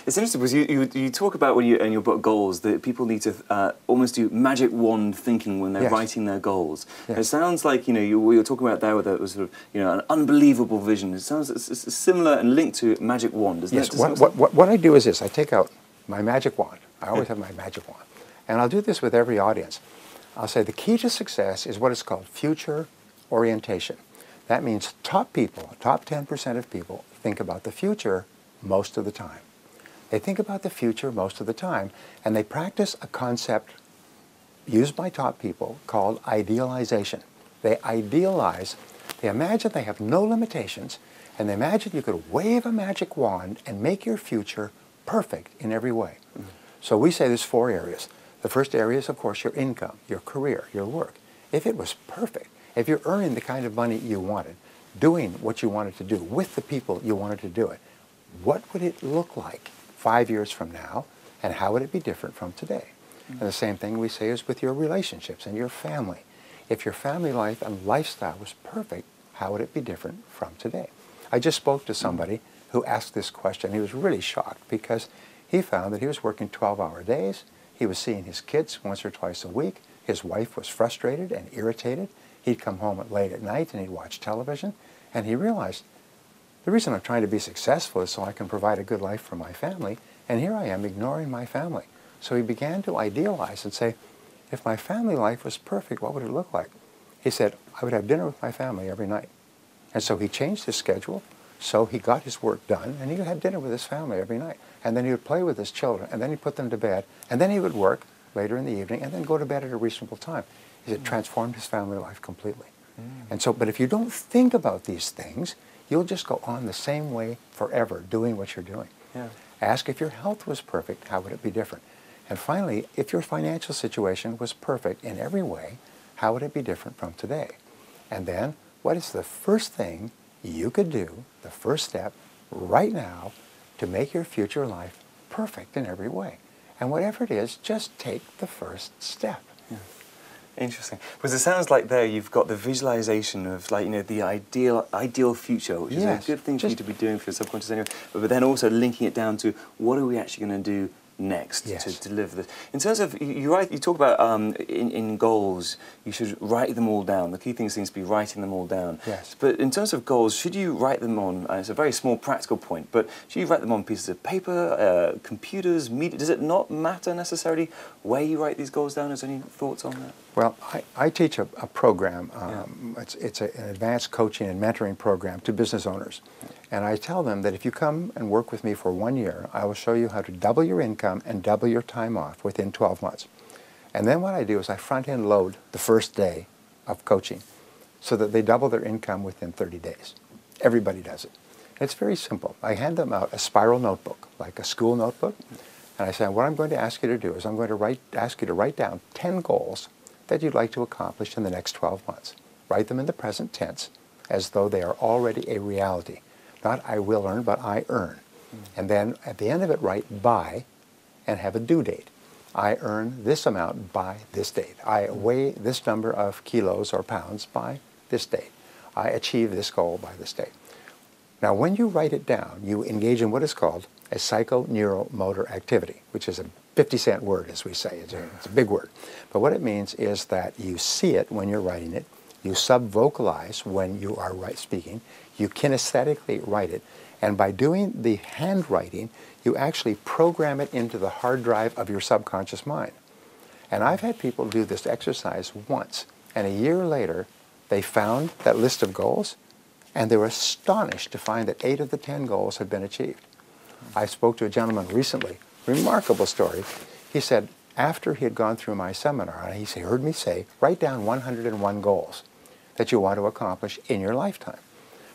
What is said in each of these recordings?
It's interesting because you talk about when you in your book Goals that people need to almost do magic wand thinking when they're writing their goals. Yes. It sounds like what you're talking about there with a sort of an unbelievable vision. It sounds it's similar and linked to magic wand, isn't yes. it? What I do is this: I take out my magic wand. I always have my magic wand, and I'll do this with every audience. I'll say the key to success is what is called future orientation. That means top 10% of people think about the future most of the time. They think about the future most of the time, and they practice a concept used by top people called idealization. They idealize, they imagine they have no limitations, and they imagine you could wave a magic wand and make your future perfect in every way. Mm-hmm. So we say there's 4 areas. The first area is, of course, your income, your career, your work. If it was perfect, if you're earning the kind of money you wanted, doing what you wanted to do with the people you wanted to do it, what would it look like 5 years from now, and how would it be different from today? Mm-hmm. And the same thing we say is with your relationships and your family. If your family life and lifestyle was perfect, how would it be different from today? I just spoke to somebody who asked this question. He was really shocked because he found that he was working 12-hour days. He was seeing his kids once or twice a week. His wife was frustrated and irritated. He'd come home late at night and he'd watch television, and he realized the reason I'm trying to be successful is so I can provide a good life for my family, and here I am ignoring my family. So he began to idealize and say, if my family life was perfect, what would it look like? He said, I would have dinner with my family every night. And so he changed his schedule, so he got his work done, and he would have dinner with his family every night. And then he would play with his children, and then he'd put them to bed, and then he would work later in the evening, and then go to bed at a reasonable time. It transformed his family life completely. And so, but if you don't think about these things, you'll just go on the same way forever doing what you're doing. Yeah. Ask if your health was perfect, how would it be different? And finally, if your financial situation was perfect in every way, how would it be different from today? And then, what is the first thing you could do, the first step, right now, to make your future life perfect in every way? And whatever it is, just take the first step. Yeah. Interesting. Because it sounds like there you've got the visualization of the ideal future, which is a good thing for you to be doing for your subconscious anyway, but then also linking it down to what are we actually going to do next to deliver this. In terms of, you talk about in goals, you should write them all down. The key thing seems to be writing them all down. Yes. But in terms of goals, should you write them on, it's a very small practical point, but should you write them on pieces of paper, computers, media? Does it not matter necessarily where you write these goals down? Is there any thoughts on that? Well, I teach a program. It's an advanced coaching and mentoring program to business owners. And I tell them that if you come and work with me for 1 year, I will show you how to double your income and double your time off within 12 months. And then what I do is I front-end load the first day of coaching so that they double their income within 30 days. Everybody does it. It's very simple. I hand them out a spiral notebook, like a school notebook, and I say, what I'm going to ask you to do is I'm going to ask you to write down 10 goals that you'd like to accomplish in the next 12 months. Write them in the present tense as though they are already a reality. Not I will earn, but I earn. And then at the end of it, write by and have a due date. I earn this amount by this date. I weigh this number of kilos or pounds by this date. I achieve this goal by this date. Now, when you write it down, you engage in what is called a psychoneuromotor activity, which is a 50-cent word, as we say. It's a big word. But what it means is that you see it when you're writing it, you sub-vocalize when you are speaking, you kinesthetically write it, and by doing the handwriting, you actually program it into the hard drive of your subconscious mind. And I've had people do this exercise once, and a year later, they found that list of goals, and they were astonished to find that 8 of the 10 goals had been achieved. I spoke to a gentleman recently, remarkable story. He said, after he had gone through my seminar, and he heard me say, write down 101 goals that you want to accomplish in your lifetime.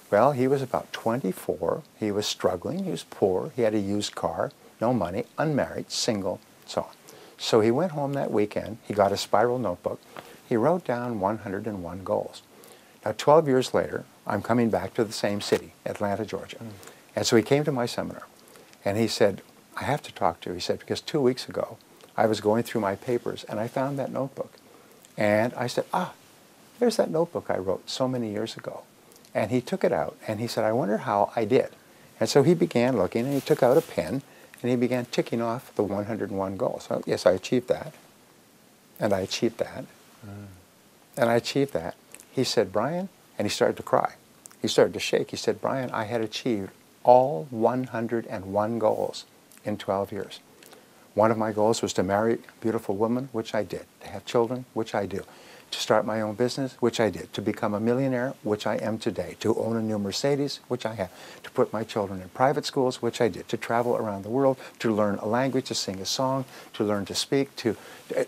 Well, he was about 24, he was struggling, he was poor, he had a used car, no money, unmarried, single, so on. So he went home that weekend, he got a spiral notebook, he wrote down 101 goals. Now 12 years later, I'm coming back to the same city, Atlanta, Georgia. And so he came to my seminar, and he said, I have to talk to you. He said, because 2 weeks ago, I was going through my papers, and I found that notebook. And I said, there's that notebook I wrote so many years ago. And he took it out, and he said, I wonder how I did. And so he began looking, and he took out a pen, And he began ticking off the 101 goals. So, yes, I achieved that. And I achieved that. And I achieved that. He said, Brian, and he started to cry. He started to shake. He said, Brian, I had achieved all 101 goals in 12 years. One of my goals was to marry a beautiful woman, which I did. To have children, which I do. To start my own business, which I did. To become a millionaire, which I am today. To own a new Mercedes, which I have. To put my children in private schools, which I did. To travel around the world, to learn a language, to sing a song, to learn to speak.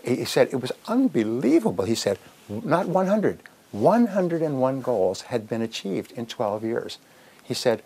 He said it was unbelievable. He said, not 100, 101 goals had been achieved in 12 years. He said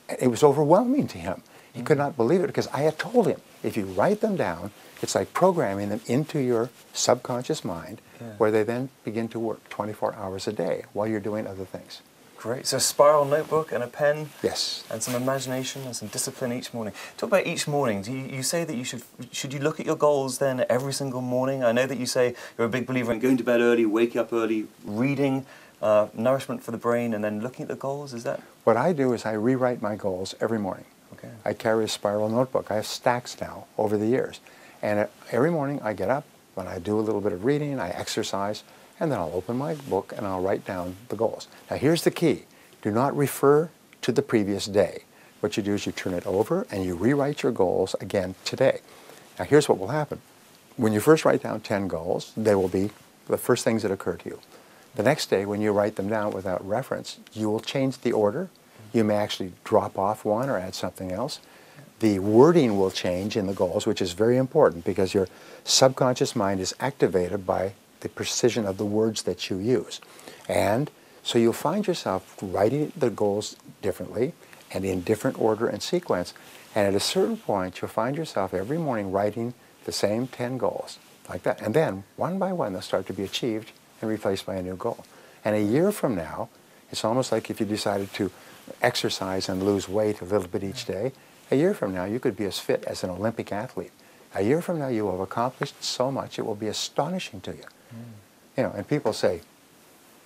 it was overwhelming to him. He could not believe it because I had told him, if you write them down, it's like programming them into your subconscious mind, where they then begin to work 24 hours a day while you're doing other things. Great. So a spiral notebook and a pen. Yes. And some imagination and some discipline each morning. Talk about each morning. Do you say that you should you look at your goals then every single morning? I know that you say you're a big believer in going to bed early, waking up early, reading, nourishment for the brain, and then looking at the goals. Is that? What I do is I rewrite my goals every morning. Okay. I carry a spiral notebook. I have stacks now over the years. And every morning I get up, when I do a little bit of reading, I exercise, and then I'll open my book and I'll write down the goals. Now here's the key. Do not refer to the previous day. What you do is you turn it over and you rewrite your goals again today. Now here's what will happen. When you first write down 10 goals, they will be the first things that occur to you. The next day, when you write them down without reference, you will change the order. You may actually drop off one or add something else. The wording will change in the goals, which is very important because your subconscious mind is activated by the precision of the words that you use. And so you'll find yourself writing the goals differently and in different order and sequence. And at a certain point, you'll find yourself every morning writing the same 10 goals, like that. And then, one by one, they'll start to be achieved and replaced by a new goal. And a year from now, it's almost like if you decided to exercise and lose weight a little bit each day, a year from now, you could be as fit as an Olympic athlete. A year from now, you will have accomplished so much, it will be astonishing to you. You know, and people say,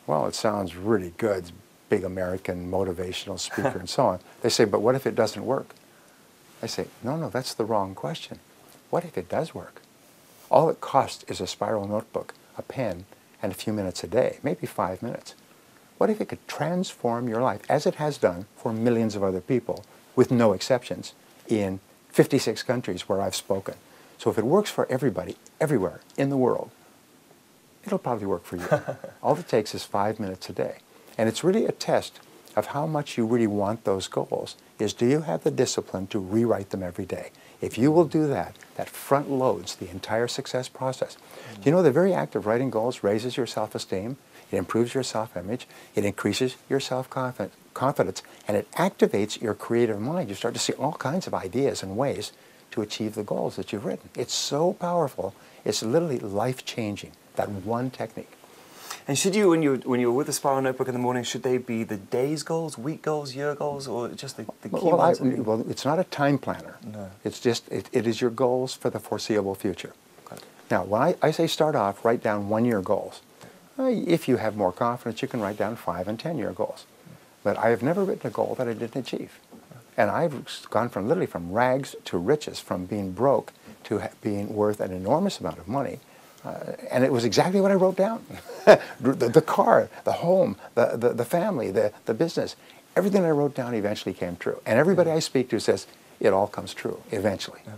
well, it sounds really good, big American motivational speaker and so on. They say, but what if it doesn't work? I say, no, that's the wrong question. What if it does work? All it costs is a spiral notebook, a pen, and a few minutes a day, maybe 5 minutes. What if it could transform your life, as it has done for millions of other people, with no exceptions, in 56 countries where I've spoken? So if it works for everybody, everywhere in the world, it'll probably work for you. All it takes is 5 minutes a day. And it's really a test of how much you really want those goals, is do you have the discipline to rewrite them every day? If you will do that, that front loads the entire success process. Do you know the very act of writing goals raises your self-esteem, it improves your self-image, it increases your self-confidence, and it activates your creative mind. You start to see all kinds of ideas and ways to achieve the goals that you've written. It's so powerful, it's literally life-changing, that one technique. And should you, when you're with the spiral notebook in the morning, should they be the day's goals, week goals, year goals, or just the key ones? Well, it's not a time planner. No. It's just, it is your goals for the foreseeable future. Okay. Now, when I say start off, write down 1-year goals. If you have more confidence, you can write down 5- and 10-year goals. But I have never written a goal that I didn't achieve. And I've gone from literally from rags to riches, from being broke to being worth an enormous amount of money. And it was exactly what I wrote down. the car, the home, the family, the business. Everything I wrote down eventually came true. And everybody I speak to says it all comes true eventually. Yeah.